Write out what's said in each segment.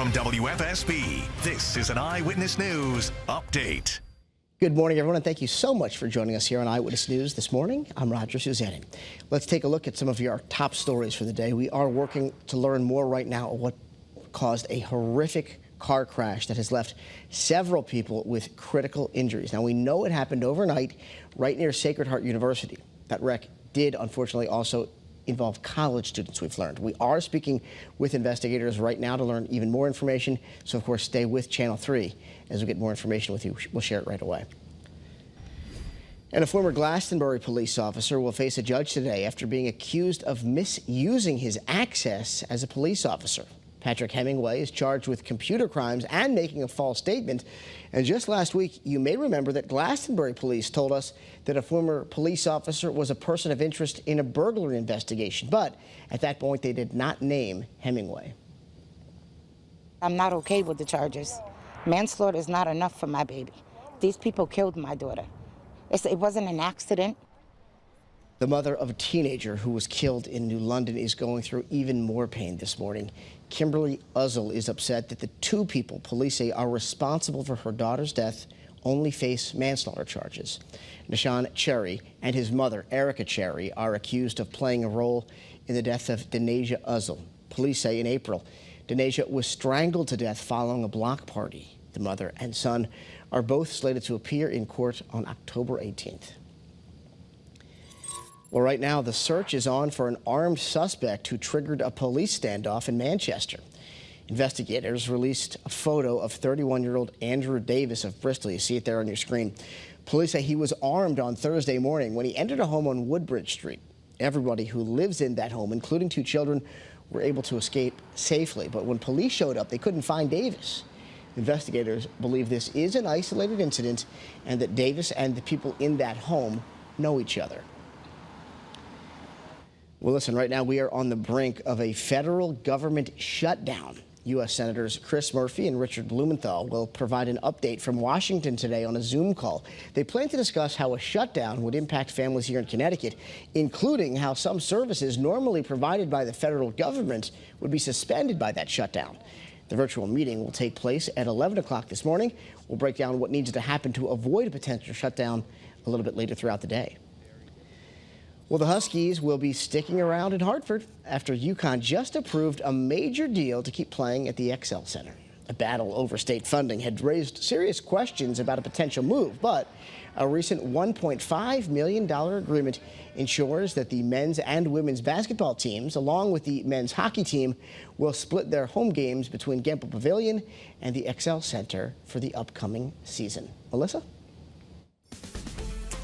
From WFSB, this is an Eyewitness News Update. Good morning, everyone, and thank you so much for joining us here on Eyewitness News this morning. I'm Roger Susanin. Let's take a look at some of your top stories for the day. We are working to learn more right now of what caused a horrific car crash that has left several people with critical injuries. Now, we know it happened overnight right near Sacred Heart University. That wreck did, unfortunately, also involve college students, we've learned. We are speaking with investigators right now to learn even more information. So, of course, stay with Channel 3 as we get more information with you. We'll share it right away. And a former Glastonbury police officer will face a judge today after being accused of misusing his access as a police officer. Patrick Hemingway is charged with computer crimes and making a false statement. And just last week, you may remember that Glastonbury police told us that a former police officer was a person of interest in a burglary investigation. But at that point, they did not name Hemingway. I'm not okay with the charges. Manslaughter is not enough for my baby. These people killed my daughter. It wasn't an accident. The mother of a teenager who was killed in New London is going through even more pain this morning. Kimberly Uzel is upset that the two people police say are responsible for her daughter's death only face manslaughter charges. Nashawn Cherry and his mother, Erica Cherry, are accused of playing a role in the death of Denasia Uzel. Police say in April, Denasia was strangled to death following a block party. The mother and son are both slated to appear in court on October 18th. Well, right now, the search is on for an armed suspect who triggered a police standoff in Manchester. Investigators released a photo of 31-year-old Andrew Davis of Bristol. You see it there on your screen. Police say he was armed on Thursday morning when he entered a home on Woodbridge Street. Everybody who lives in that home, including two children, were able to escape safely. But when police showed up, they couldn't find Davis. Investigators believe this is an isolated incident and that Davis and the people in that home know each other. Well, listen, right now we are on the brink of a federal government shutdown. U.S. Senators Chris Murphy and Richard Blumenthal will provide an update from Washington today on a Zoom call. They plan to discuss how a shutdown would impact families here in Connecticut, including how some services normally provided by the federal government would be suspended by that shutdown. The virtual meeting will take place at 11 o'clock this morning. We'll break down what needs to happen to avoid a potential shutdown a little bit later throughout the day. Well, the Huskies will be sticking around in Hartford after UConn just approved a major deal to keep playing at the XL Center. A battle over state funding had raised serious questions about a potential move, but a recent $1.5 million agreement ensures that the men's and women's basketball teams, along with the men's hockey team, will split their home games between Gemple Pavilion and the XL Center for the upcoming season. Melissa?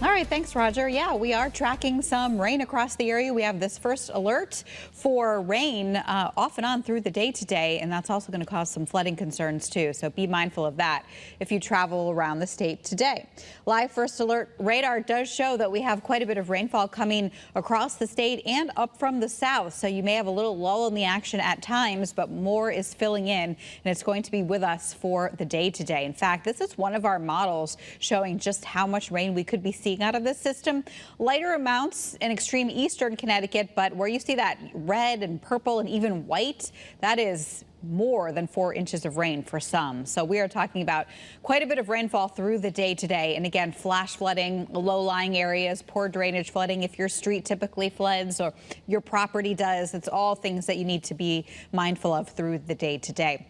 All right, thanks, Roger. Yeah, we are tracking some rain across the area. We have this first alert for rain off and on through the day today, and that's also going to cause some flooding concerns, too. So be mindful of that if you travel around the state today. Live first alert radar does show that we have quite a bit of rainfall coming across the state and up from the south. So you may have a little lull in the action at times, but more is filling in, and it's going to be with us for the day today. In fact, this is one of our models showing just how much rain we could be seeing out of this system. Lighter amounts in extreme eastern Connecticut, but where you see that red and purple and even white, that is more than 4 inches of rain for some. So we are talking about quite a bit of rainfall through the day today. And again, flash flooding, low-lying areas, poor drainage flooding. If your street typically floods or your property does, it's all things that you need to be mindful of through the day today.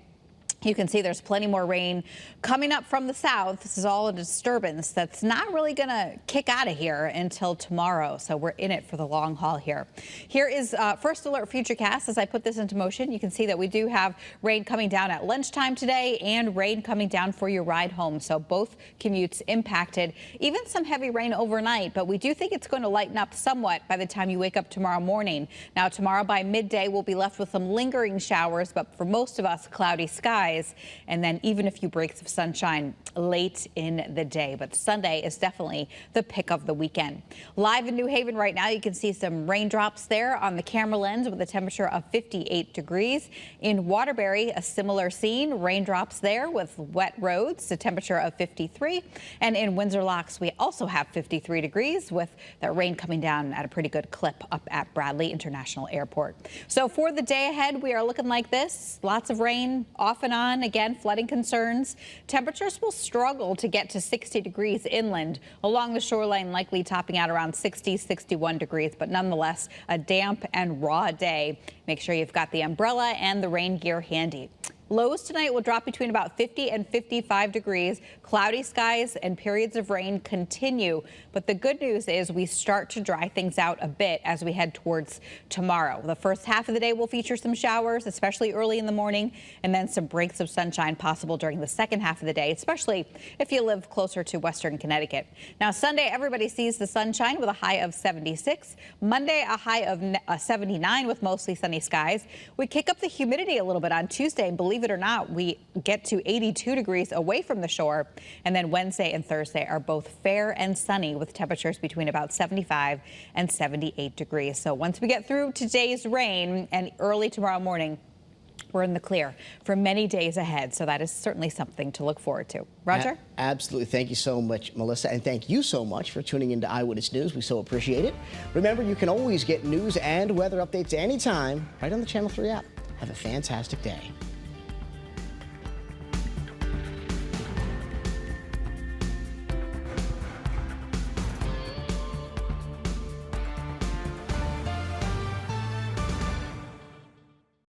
You can see there's plenty more rain coming up from the south. This is all a disturbance that's not really going to kick out of here until tomorrow. So we're in it for the long haul here. Here is first alert futurecast. As I put this into motion, you can see that we do have rain coming down at lunchtime today and rain coming down for your ride home. So both commutes impacted, even some heavy rain overnight. But we do think it's going to lighten up somewhat by the time you wake up tomorrow morning. Now, tomorrow by midday, we'll be left with some lingering showers, but for most of us, cloudy skies. And then even a few breaks of sunshine late in the day. But Sunday is definitely the pick of the weekend. Live in New Haven right now, you can see some raindrops there on the camera lens with a temperature of 58 degrees. In Waterbury, a similar scene, raindrops there with wet roads, a temperature of 53. And in Windsor Locks, we also have 53 degrees with the rain coming down at a pretty good clip up at Bradley International Airport. So for the day ahead, we are looking like this. Lots of rain off and on on. Again, flooding concerns. Temperatures will struggle to get to 60 degrees inland. Along the shoreline, likely topping out around 60, 61 degrees, but nonetheless, a damp and raw day. Make sure you've got the umbrella and the rain gear handy. Lows tonight will drop between about 50 and 55 degrees. Cloudy skies and periods of rain continue. But the good news is we start to dry things out a bit as we head towards tomorrow. The first half of the day will feature some showers, especially early in the morning, and then some breaks of sunshine possible during the second half of the day, especially if you live closer to western Connecticut. Now, Sunday, everybody sees the sunshine with a high of 76. Monday, a high of 79 with mostly sunny skies. We kick up the humidity a little bit on Tuesday, and believe it or not, we get to 82 degrees away from the shore. And then Wednesday and Thursday are both fair and sunny with temperatures between about 75 and 78 degrees. So once we get through today's rain and early tomorrow morning, we're in the clear for many days ahead. So that is certainly something to look forward to. Roger? Absolutely. Thank you so much, Melissa. And thank you so much for tuning into Eyewitness News. We so appreciate it. Remember, you can always get news and weather updates anytime right on the Channel 3 app. Have a fantastic day.